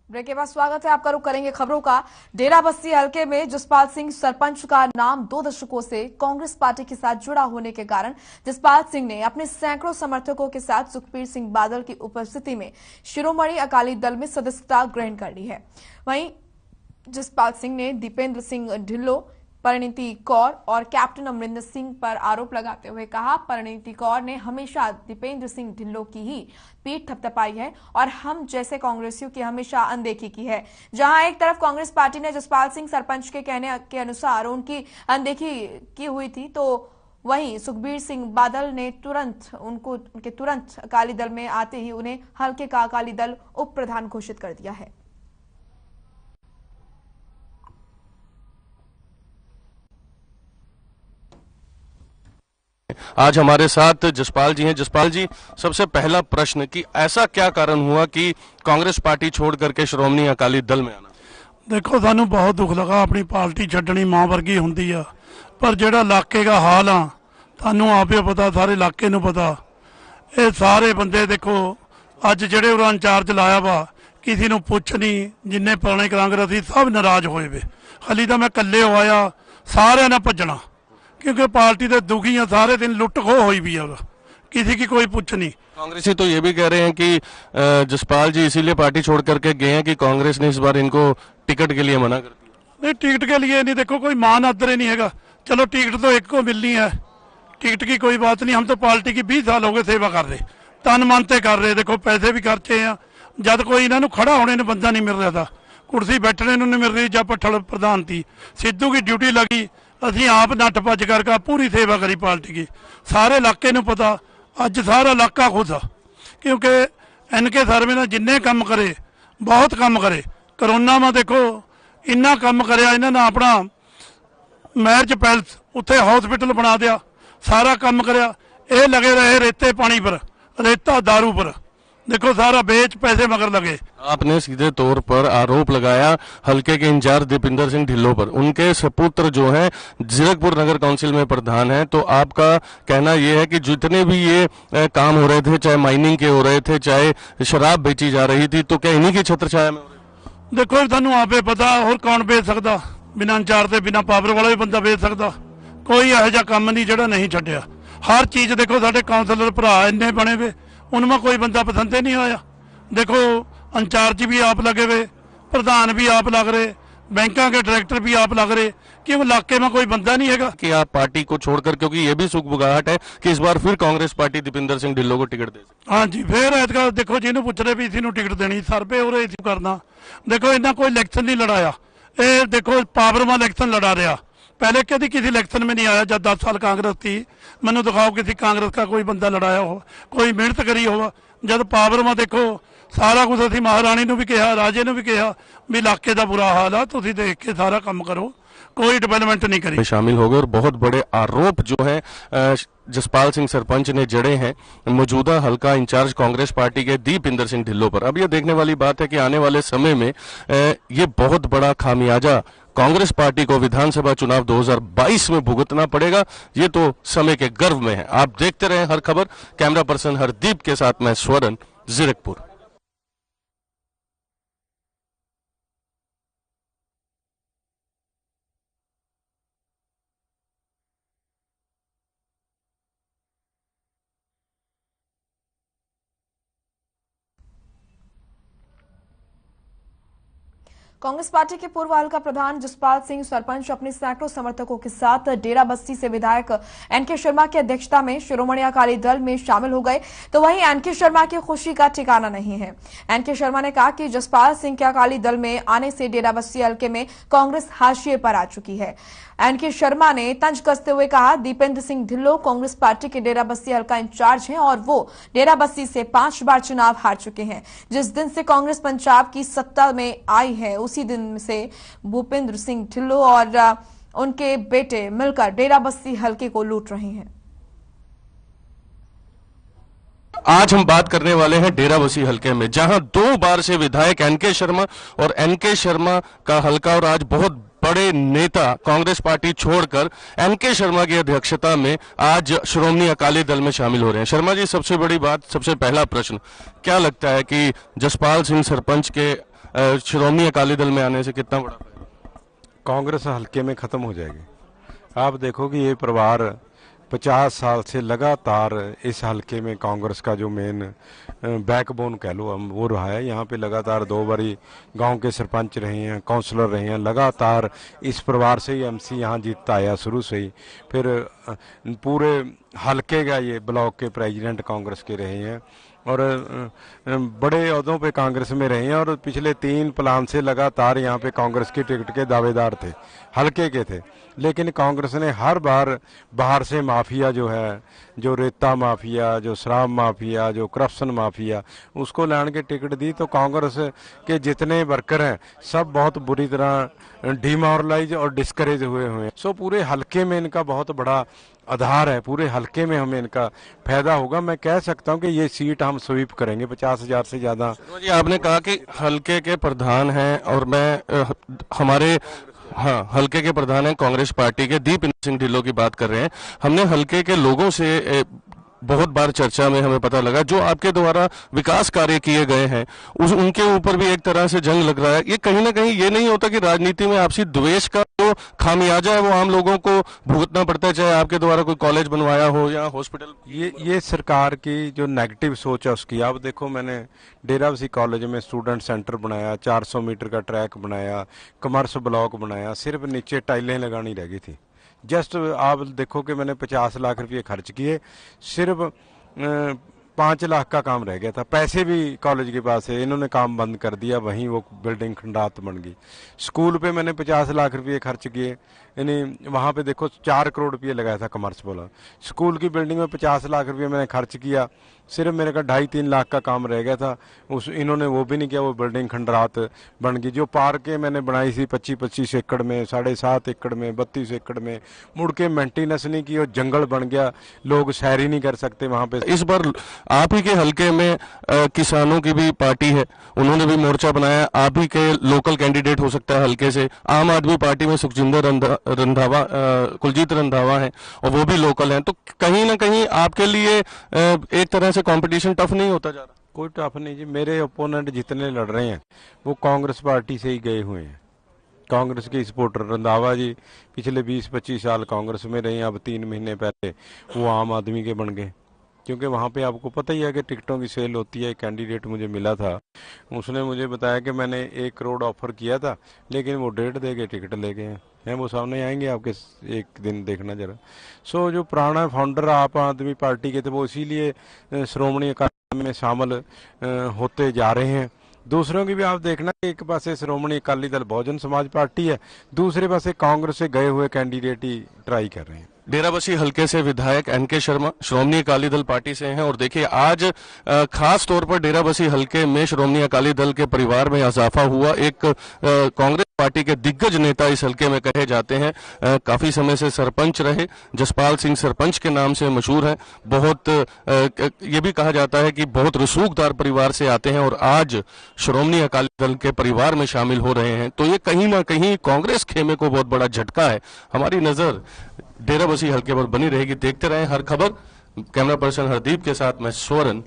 Break के बाद स्वागत है आपका। रुख करेंगे खबरों का। डेरा बस्सी हलके में जसपाल सिंह सरपंच का नाम 2 दशकों से कांग्रेस पार्टी के साथ जुड़ा होने के कारण जसपाल सिंह ने अपने सैकड़ों समर्थकों के साथ सुखबीर सिंह बादल की उपस्थिति में शिरोमणि अकाली दल में सदस्यता ग्रहण कर ली है। वहीं जसपाल सिंह ने दीपेंद्र सिंह ढिल्लों, परिणीति कौर और कैप्टन अमरिंदर सिंह पर आरोप लगाते हुए कहा, परिणीति कौर ने हमेशा दीपेंद्र सिंह ढिल्लों की ही पीठ थपथपाई है और हम जैसे कांग्रेसियों की हमेशा अनदेखी की है। जहां एक तरफ कांग्रेस पार्टी ने जसपाल सिंह सरपंच के कहने के अनुसार उनकी अनदेखी की हुई थी, तो वहीं सुखबीर सिंह बादल ने उनके तुरंत अकाली दल में आते ही उन्हें हल्के का अकाली दल उप प्रधान घोषित कर दिया है। आज हमारे साथ जसपाल जी हैं। जसपाल जी, सबसे पहला प्रश्न कि ऐसा क्या कारण हुआ कि कांग्रेस पार्टी छोड़ करके श्रोमणी अकाली दल में आना? देखो, सानू बहुत दुख लगा। अपनी पार्टी छड्डनी मां वर्गी हुंदी आ, पर जेड़ा इलाके का हाल आ थानू आपे पता, सारे इलाके नू पता। ये सारे बंदे देखो अज जेड़े उरा इंचार्ज लाया वा, किसी नू पुछ नहीं, जिन्ने पुराने कांग्रेसी सब नाराज होए वे। हली तो मैं कल्ले हो आया, सारे ने भजना, क्योंकि पार्टी तो दुखी है, सारे दिन लुट खो हुई भी है, किसी की कोई पूछ नहीं। कांग्रेसी तो ये भी कह रहे हैं कि जसपाल जी इसीलिए पार्टी छोड़ करके गए हैं कि कांग्रेस ने इस बार इनको टिकट के लिए मना कर दिया। नहीं, टिकट के लिए नहीं, देखो कोई मान आदर नहीं है। चलो टिकट तो एक को मिलनी है, टिकट की कोई बात नहीं। हम तो पार्टी की 20 साल हो गए सेवा कर रहे, तन मन से कर रहे। देखो पैसे भी खर्चे हैं, जब कोई इन्हों खड़ा होने ने बंदा नहीं मिल रहा था, कुर्सी बैठने नहीं मिल रही, जब पठड़ प्रधान थी, सिद्धू की ड्यूटी लगी, असी आप नट भज करके पूरी सेवा करी पार्टी की। सारे इलाके नू पता, अज सारा इलाका खुश आ, क्योंकि एनके सर्वे ने जिन्ने काम करे, बहुत काम करे। करोना में देखो इन्ना काम कराया इन्होंने, अपना मैरिज पैलेस उत्थे हॉस्पिटल बना दिया, सारा काम कराया। ये लगे रहे रेते पानी पर, रेता दारू पर, देखो सारा बेच पैसे मगर लगे। आपने सीधे तौर पर आरोप लगाया हल्के के इंचार्ज दीपेंद्र सिंह ढिल्लों पर। उनके सपुत्र जो हैं जीरकपुर नगर काउंसिल में प्रधान हैं, तो आपका कहना यह है कि जितने भी ये काम हो रहे थे, चाहे माइनिंग के हो रहे थे, चाहे शराब बेची जा रही थी, तो क्या इन्हीं की छत्र छाया में हो रही? देखो थानू आपे पता, और कौन बेच सकता? बिना इंचार्ज से, बिना पावर वाला भी बंदा बेच सकता। कोई यहो जिहा काम नहीं जिहड़ा नहीं छड्डिया। हर चीज देखो, साडे काउंसलर भरा इन्ने बने वे, उनमें कोई बंदा पसंद ही नहीं आया। देखो इंचार्ज भी आप लगे हुए, प्रधान भी आप लग रहे, बैंकों के डायरेक्टर भी आप लग रहे, कि वो इलाके में कोई बंदा नहीं है कि आप पार्टी को छोड़कर, क्योंकि ये भी सुखबुगाहट है कि इस बार फिर कांग्रेस पार्टी दीपेंद्र सिंह ढिल्लों को टिकट दे। हाँ जी, फिर ऐतका देखो जिन्होंने पूछ रहे भी इसी को टिकट देनी, सर्वे हो रहे इसी करना। देखो इन्हें कोई इलेक्शन नहीं लड़ाया, ये देखो पावर में इलेक्शन लड़ा रहा। पहले कभी किसी इलेक्शन में नहीं आया, जब 10 साल कांग्रेस थी, मैंने दिखाओ किसी कांग्रेस का कोई बंदा लड़ाया हो, कोई मेहनत करी हो। जब पावर में देखो सारा कुछ, असी महाराणी ने भी कहा, राजे ने भी कहा भी इलाके का बुरा हाल है, तुम देख के सारा काम करो, कोई डेवलपमेंट नहीं करी। शामिल हो गए और बहुत बड़े आरोप जो है जसपाल सिंह सरपंच ने जड़े हैं मौजूदा हल्का इंचार्ज कांग्रेस पार्टी के दीपेंद्र सिंह ढिल्लों पर। अब ये देखने वाली बात है कि आने वाले समय में ये बहुत बड़ा खामियाजा कांग्रेस पार्टी को विधानसभा चुनाव 2022 में भुगतना पड़ेगा। ये तो समय के गर्व में है। आप देखते रहे हर खबर। कैमरा पर्सन हरदीप के साथ मैं स्वरण, जीरकपुर। कांग्रेस पार्टी के पूर्व हल्का प्रधान जसपाल सिंह सरपंच अपने सैकड़ों समर्थकों के साथ डेरा बस्सी से विधायक एनके शर्मा की अध्यक्षता में शिरोमणि अकाली दल में शामिल हो गए, तो वहीं एनके शर्मा की खुशी का ठिकाना नहीं है। एनके शर्मा ने कहा कि जसपाल सिंह के अकाली दल में आने से डेरा बस्सी हल्के में कांग्रेस हाशिए पर आ चुकी है। एनके शर्मा ने तंज कसते हुए कहा, दीपेंद्र सिंह ढिल्लों कांग्रेस पार्टी के डेरा बस्सी हल्का इंचार्ज हैं और वो डेरा बस्सी से 5 बार चुनाव हार चुके हैं। जिस दिन से कांग्रेस पंजाब की सत्ता में आई है, उसी दिन से भूपेंद्र सिंह ढिल्लों और उनके बेटे मिलकर डेरा बस्सी हल्के को लूट रहे हैं। आज हम बात करने वाले हैं डेरा बस्सी हल्के में, जहां 2 बार से विधायक एनके शर्मा और एनके शर्मा का हल्का और आज बहुत बड़े नेता कांग्रेस पार्टी छोड़कर एनके शर्मा की अध्यक्षता में आज श्रोमणी अकाली दल में शामिल हो रहे हैं। शर्मा जी, सबसे बड़ी बात, सबसे पहला प्रश्न, क्या लगता है कि जसपाल सिंह सरपंच के श्रोमणी अकाली दल में आने से कितना बड़ा फायदा? कांग्रेस हल्के में खत्म हो जाएगी। आप देखो कि ये परिवार 50 साल से लगातार इस हल्के में कांग्रेस का जो मेन बैकबोन कह लो हम वो रहा है। यहाँ पे लगातार 2 बारी गांव के सरपंच रहे हैं, काउंसलर रहे हैं, लगातार इस परिवार से ही एमसी यहाँ जीतता आया शुरू से ही। फिर पूरे हल्के का ये ब्लॉक के प्रेसिडेंट कांग्रेस के रहे हैं और बड़े ओहदों पे कांग्रेस में रहे हैं और पिछले 3 प्लान से लगातार यहाँ पे कांग्रेस की टिकट के दावेदार थे, हल्के के थे। लेकिन कांग्रेस ने हर बार बाहर से माफिया जो है, जो रेता माफिया, जो शराब माफिया, जो करप्शन माफिया, उसको लान के टिकट दी। तो कांग्रेस के जितने वर्कर हैं सब बहुत बुरी तरह डिमोरलाइज और डिस्करेज हुए हैं। सो पूरे हल्के में इनका बहुत बड़ा आधार है, पूरे हल्के में हमें इनका फायदा होगा। मैं कह सकता हूं कि ये सीट हम स्वीप करेंगे 50,000 से ज्यादा। जी, आपने कहा कि हल्के के प्रधान हैं और मैं हमारे हल्के के प्रधान हैं कांग्रेस पार्टी के दीपेंद्र सिंह ढिल्लों की बात कर रहे हैं। हमने हल्के के लोगों से बहुत बार चर्चा में हमें पता लगा जो आपके द्वारा विकास कार्य किए गए हैं उनके ऊपर भी एक तरह से जंग लग रहा है। ये कहीं ना कहीं ये नहीं होता कि राजनीति में आपसी द्वेष का जो खामियाजा है वो आम लोगों को भुगतना पड़ता है, चाहे आपके द्वारा कोई कॉलेज बनवाया हो या हॉस्पिटल? ये सरकार की जो नेगेटिव सोच है उसकी। आप देखो, मैंने डेराबस्सी कॉलेज में स्टूडेंट सेंटर बनाया, 400 मीटर का ट्रैक बनाया, कमर्स ब्लॉक बनाया, सिर्फ नीचे टाइलें लगानी रह गई थी। जस्ट आप देखो कि मैंने 50 लाख रुपये खर्च किए, सिर्फ 5 लाख का काम रह गया था। पैसे भी कॉलेज के पास है, इन्होंने काम बंद कर दिया, वहीं वो बिल्डिंग खंडात बन गई। स्कूल पे मैंने 50 लाख रुपये खर्च किए, यानी वहाँ पे देखो 4 करोड़ रुपये लगाया था कमर्स बोला। स्कूल की बिल्डिंग में 50 लाख रुपये मैंने खर्च किया, सिर्फ मेरे का 2.5-3 लाख का काम रह गया था। इन्होंने वो भी नहीं किया, वो बिल्डिंग खंडरात बन गई। जो पार्कें मैंने बनाई थी 25-25 एकड़ में, 7.5 एकड़ में, 32 एकड़ में, मुड़ के मेंटेनेंस नहीं की और जंगल बन गया, लोग सैर ही नहीं कर सकते वहाँ पे। इस बार आप ही के हल्के में किसानों की भी पार्टी है, उन्होंने भी मोर्चा बनाया। आप ही के लोकल कैंडिडेट हो सकता है हल्के से। आम आदमी पार्टी में सुखजिंदर रंधावा, कुलजीत रंधावा है और वो भी लोकल हैं। तो कहीं ना कहीं आपके लिए एक तरह से कंपटीशन टफ नहीं होता जा रहा? कोई टफ नहीं जी। मेरे ओपोनेंट जितने लड़ रहे हैं वो कांग्रेस पार्टी से ही गए हुए हैं, कांग्रेस के सपोर्टर। रंधावा जी पिछले 20-25 साल कांग्रेस में रहे हैं, अब 3 महीने पहले वो आम आदमी के बन गए। क्योंकि वहाँ पे आपको पता ही है कि टिकटों की सेल होती है। कैंडिडेट मुझे मिला था, उसने मुझे बताया कि मैंने 1 करोड़ ऑफर किया था, लेकिन वो 1.5 दे के टिकट ले गए हैं। वो सामने आएंगे आपके, एक दिन देखना जरा। सो जो पुराना फाउंडर आप आदमी पार्टी के थे वो इसीलिए श्रोमणी अकाली दल में शामिल होते जा रहे हैं। दूसरों की भी आप देखना, एक पासे श्रोमणी अकाली दल बहुजन समाज पार्टी है, दूसरे पासे कांग्रेस से गए हुए कैंडिडेट ही ट्राई कर रहे हैं। डेराबस्सी हल्के से विधायक एनके शर्मा श्रोमणी अकाली दल पार्टी से हैं और देखिए आज खास तौर पर डेराबस्सी हल्के में श्रोमणी अकाली दल के परिवार में इजाफा हुआ। एक कांग्रेस पार्टी के दिग्गज नेता इस हल्के में कहे जाते हैं, काफी समय से सरपंच रहे, जसपाल सिंह सरपंच के नाम से मशहूर हैं। बहुत ये भी कहा जाता है कि बहुत रसूखदार परिवार से आते हैं और आज श्रोमणी अकाली दल के परिवार में शामिल हो रहे हैं। तो ये कहीं ना कहीं कांग्रेस खेमे को बहुत बड़ा झटका है। हमारी नजर डेराबस्सी हल्के पर बनी रहेगी, देखते रहें हर खबर। कैमरा पर्सन हरदीप के साथ मैं स्वरन।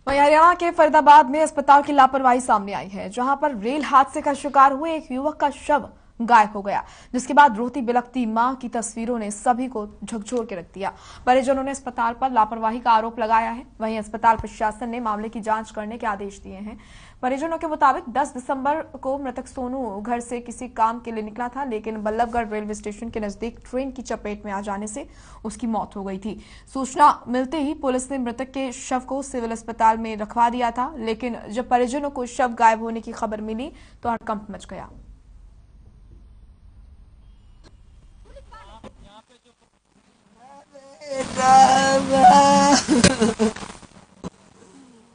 वहीं हरियाणा के फरीदाबाद में अस्पताल की लापरवाही सामने आई है, जहां पर रेल हादसे का शिकार हुए एक युवक का शव गायब हो गया, जिसके बाद रोती बिलखती मां की तस्वीरों ने सभी को झकझोर के रख दिया। परिजनों ने अस्पताल पर लापरवाही का आरोप लगाया है। वहीं अस्पताल प्रशासन ने मामले की जांच करने के आदेश दिए हैं। परिजनों के मुताबिक 10 दिसंबर को मृतक सोनू घर से किसी काम के लिए निकला था, लेकिन बल्लभगढ़ रेलवे स्टेशन के नजदीक ट्रेन की चपेट में आ जाने से उसकी मौत हो गई थी। सूचना मिलते ही पुलिस ने मृतक के शव को सिविल अस्पताल में रखवा दिया था, लेकिन जब परिजनों को शव गायब होने की खबर मिली तो हड़कंप मच गया।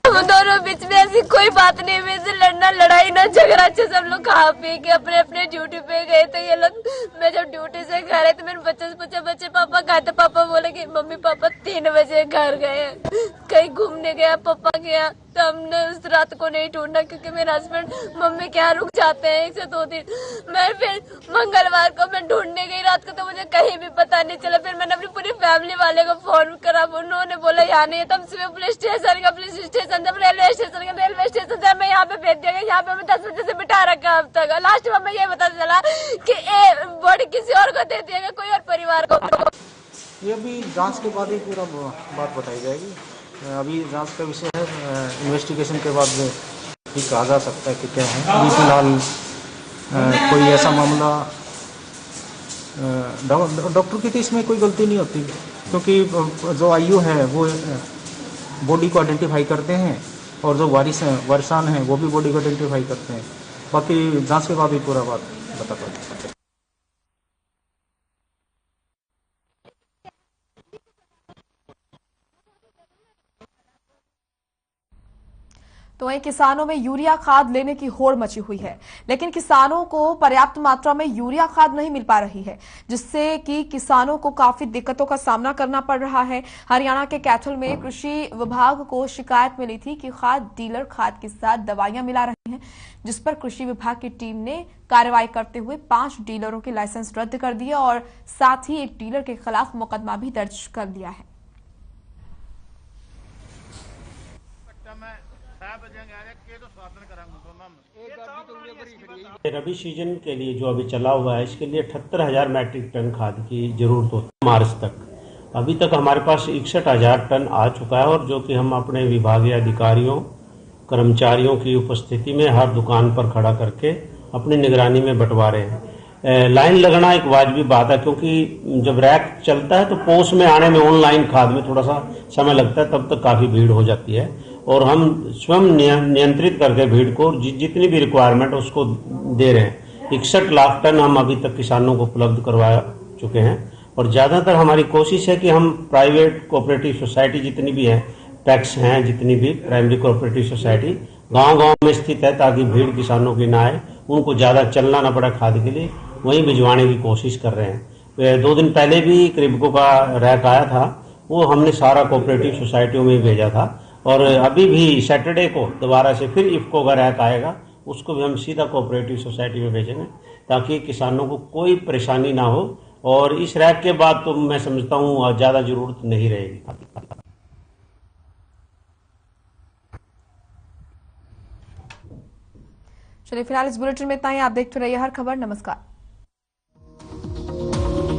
हम दोनों बीच में ऐसी कोई बात नहीं हुई, लड़ना लड़ाई ना झगड़ा, अच्छे सब लोग खा पी के अपने अपने ड्यूटी पे गए थे। ये लोग, मैं जब ड्यूटी से घर आई तो मैंने बच्चे से पूछा, बच्चे पापा कहाँ थे? पापा बोले कि मम्मी पापा 3 बजे घर गए। कहीं घूमने गया, पापा गया, तो हमने उस रात को नहीं ढूंढा क्योंकि मेरे हस्बैंड मम्मी के यहाँ रुक जाते हैं 1 से 2 दिन। मैं फिर मंगलवार को मैं ढूंढने गई रात को, तो मुझे कहीं भी पता नहीं चला। फिर मैंने अपनी पूरी फैमिली वाले को फोन करा, उन्होंने बोला यहाँ नहीं है। तो हम सुबह पुलिस स्टेशन जब रेलवे स्टेशन से हमें यहाँ पे भेज दिया गया। यहाँ पे हमें 10 बजे से बिठा रखा अब तक। लास्ट में हमें ये पता चला कि बॉडी किसी और को दे दिया गया, कोई और परिवार को। ये अभी जांच के बाद ही पूरा बात बताई जाएगी। अभी जांच का विषय है, इन्वेस्टिगेशन के बाद ही कहा जा सकता है कि क्या है। अभी फिलहाल कोई ऐसा मामला डॉक्टर की तो इसमें कोई गलती नहीं होती, क्योंकि जो आईयू है वो बॉडी को आइडेंटिफाई करते हैं और जो वारिसान हैं वो भी बॉडी को आइडेंटिफाई करते हैं। बाकी जांच के बाद ही पूरा बात बता पाते हैं। तो वहीं किसानों में यूरिया खाद लेने की होड़ मची हुई है, लेकिन किसानों को पर्याप्त मात्रा में यूरिया खाद नहीं मिल पा रही है, जिससे कि किसानों को काफी दिक्कतों का सामना करना पड़ रहा है। हरियाणा के कैथल में कृषि विभाग को शिकायत मिली थी कि खाद डीलर खाद के साथ दवाइयां मिला रहे हैं, जिस पर कृषि विभाग की टीम ने कार्रवाई करते हुए 5 डीलरों के लाइसेंस रद्द कर दिए और साथ ही एक डीलर के खिलाफ मुकदमा भी दर्ज कर लिया है। रबी सीजन के लिए जो अभी चला हुआ है, इसके लिए 78,000 मैट्रिक टन खाद की जरूरत होती है मार्च तक। अभी तक हमारे पास 61,000 टन आ चुका है, और जो कि हम अपने विभागीय अधिकारियों कर्मचारियों की उपस्थिति में हर दुकान पर खड़ा करके अपनी निगरानी में बंटवा रहे हैं। लाइन लगना एक वाजिबी बात है, क्योंकि जब रैक चलता है तो पोस्ट में आने में ऑनलाइन खाद में थोड़ा सा समय लगता है, तब तक काफी भीड़ हो जाती है। और हम स्वयं नियंत्रित करके भीड़ को जितनी भी रिक्वायरमेंट उसको दे रहे हैं। 61 लाख टन हम अभी तक किसानों को उपलब्ध करवा चुके हैं, और ज्यादातर हमारी कोशिश है कि हम प्राइवेट कोऑपरेटिव सोसाइटी जितनी भी है, पैक्स हैं, जितनी भी प्राइमरी कोऑपरेटिव सोसाइटी गांव-गांव में स्थित है, ताकि भीड़ किसानों की ना आए, उनको ज्यादा चलना ना पड़े खाद के लिए, वहीं भिजवाने की कोशिश कर रहे हैं। 2 दिन पहले भी क्रिब्को का रैक आया था, वो हमने सारा कोऑपरेटिव सोसाइटियों में भेजा था, और अभी भी सैटरडे को दोबारा से फिर इफ्को का रैक आएगा, उसको भी हम सीधा कोऑपरेटिव सोसाइटी में भेजेंगे, ताकि किसानों को कोई परेशानी ना हो। और इस रैक के बाद तो मैं समझता हूँ ज्यादा जरूरत नहीं रहेगी। चलिए फिलहाल इस बुलेटिन में इतना ही। आप देखते रहिए हर खबर। नमस्कार।